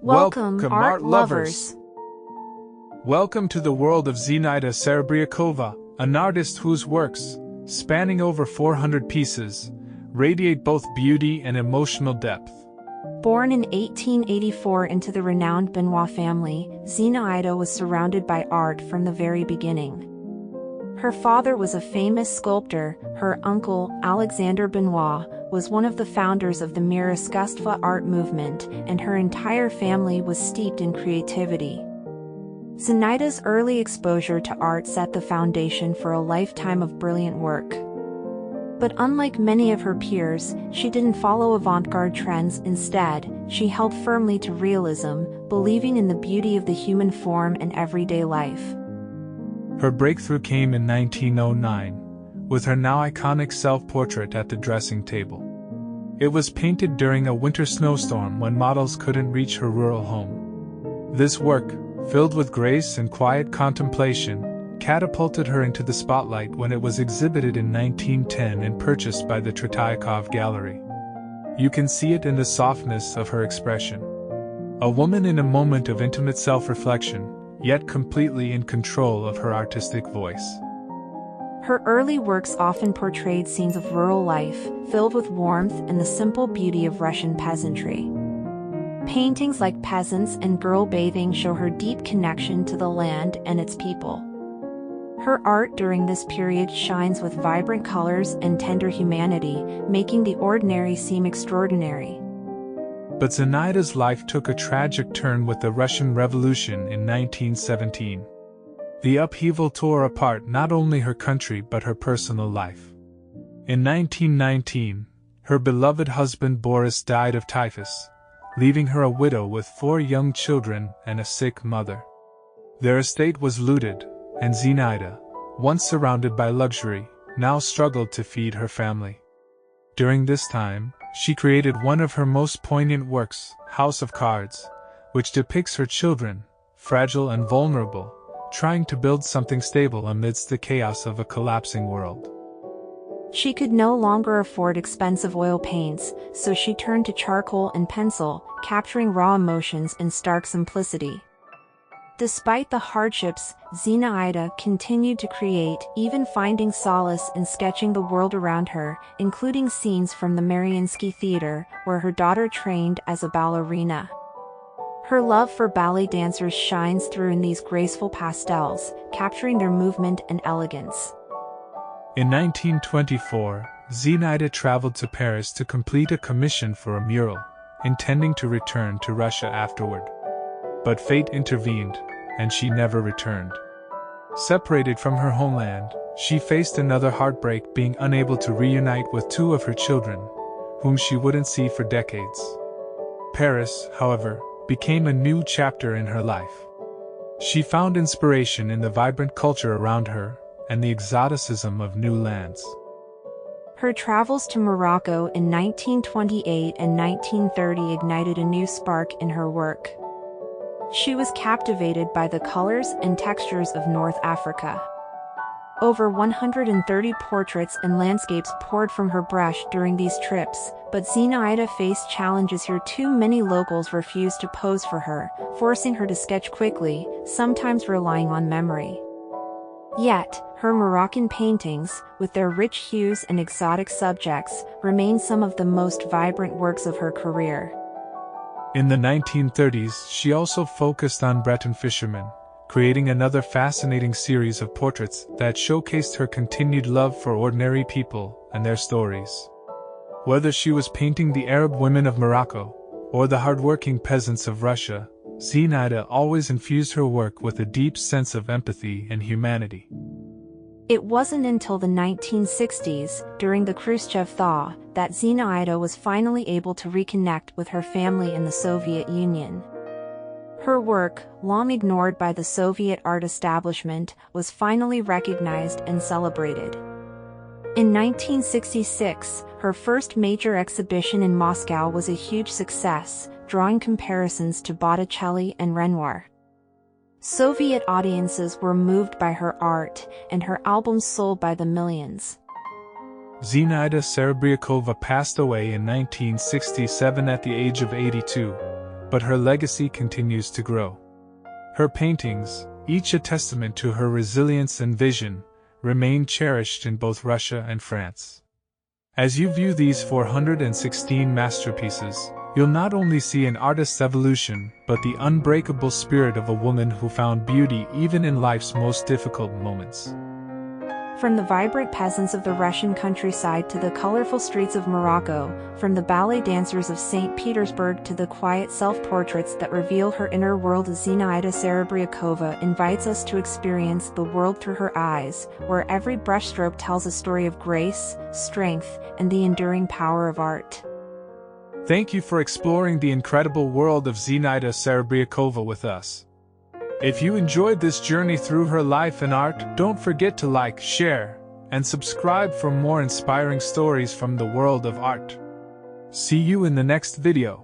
Welcome, art lovers. Welcome to the world of Zinaida Serebriakova, an artist whose works, spanning over 400 pieces, radiate both beauty and emotional depth. Born in 1884 into the renowned Benoit family, Zinaida was surrounded by art from the very beginning. Her father was a famous sculptor. Her uncle, Alexander Benoit, was one of the founders of the Miroskustva art movement, and her entire family was steeped in creativity. Zinaida's early exposure to art set the foundation for a lifetime of brilliant work. But unlike many of her peers, she didn't follow avant-garde trends. Instead, she held firmly to realism, believing in the beauty of the human form and everyday life. Her breakthrough came in 1909, with her now iconic self-portrait at the dressing table. It was painted during a winter snowstorm when models couldn't reach her rural home. This work, filled with grace and quiet contemplation, catapulted her into the spotlight when it was exhibited in 1910 and purchased by the Tretyakov Gallery. You can see it in the softness of her expression. A woman in a moment of intimate self-reflection, yet completely in control of her artistic voice. Her early works often portrayed scenes of rural life, filled with warmth and the simple beauty of Russian peasantry. Paintings like Peasants and Girl Bathing show her deep connection to the land and its people. Her art during this period shines with vibrant colors and tender humanity, making the ordinary seem extraordinary. But Zinaida's life took a tragic turn with the Russian Revolution in 1917. The upheaval tore apart not only her country but her personal life. In 1919, her beloved husband Boris died of typhus, leaving her a widow with 4 young children and a sick mother. Their estate was looted, and Zinaida, once surrounded by luxury, now struggled to feed her family. During this time, she created one of her most poignant works, House of Cards, which depicts her children, fragile and vulnerable, trying to build something stable amidst the chaos of a collapsing world. She could no longer afford expensive oil paints, so she turned to charcoal and pencil, capturing raw emotions in stark simplicity. Despite the hardships, Zinaida continued to create, even finding solace in sketching the world around her, including scenes from the Mariinsky Theater, where her daughter trained as a ballerina. Her love for ballet dancers shines through in these graceful pastels, capturing their movement and elegance. In 1924, Zinaida traveled to Paris to complete a commission for a mural, intending to return to Russia afterward. But fate intervened, and she never returned. Separated from her homeland, she faced another heartbreak, being unable to reunite with 2 of her children, whom she wouldn't see for decades. Paris, however, became a new chapter in her life. She found inspiration in the vibrant culture around her and the exoticism of new lands. Her travels to Morocco in 1928 and 1930 ignited a new spark in her work. She was captivated by the colors and textures of North Africa. Over 130 portraits and landscapes poured from her brush during these trips, but Zinaida faced challenges here. Too many locals refused to pose for her, forcing her to sketch quickly, sometimes relying on memory. Yet, her Moroccan paintings, with their rich hues and exotic subjects, remain some of the most vibrant works of her career. In the 1930s, she also focused on Breton fishermen, creating another fascinating series of portraits that showcased her continued love for ordinary people and their stories. Whether she was painting the Arab women of Morocco or the hardworking peasants of Russia, Zinaida always infused her work with a deep sense of empathy and humanity. It wasn't until the 1960s, during the Khrushchev thaw, that Zinaida was finally able to reconnect with her family in the Soviet Union. Her work, long ignored by the Soviet art establishment, was finally recognized and celebrated. In 1966, her first major exhibition in Moscow was a huge success, drawing comparisons to Botticelli and Renoir. Soviet audiences were moved by her art, and her albums sold by the millions. Zinaida Serebriakova passed away in 1967 at the age of 82, but her legacy continues to grow. Her paintings, each a testament to her resilience and vision, remain cherished in both Russia and France. As you view these 416 masterpieces, you'll not only see an artist's evolution, but the unbreakable spirit of a woman who found beauty even in life's most difficult moments. From the vibrant peasants of the Russian countryside to the colorful streets of Morocco, from the ballet dancers of St. Petersburg to the quiet self-portraits that reveal her inner world, Zinaida Serebriakova invites us to experience the world through her eyes, where every brushstroke tells a story of grace, strength, and the enduring power of art. Thank you for exploring the incredible world of Zinaida Serebriakova with us. If you enjoyed this journey through her life and art, don't forget to like, share, and subscribe for more inspiring stories from the world of art. See you in the next video.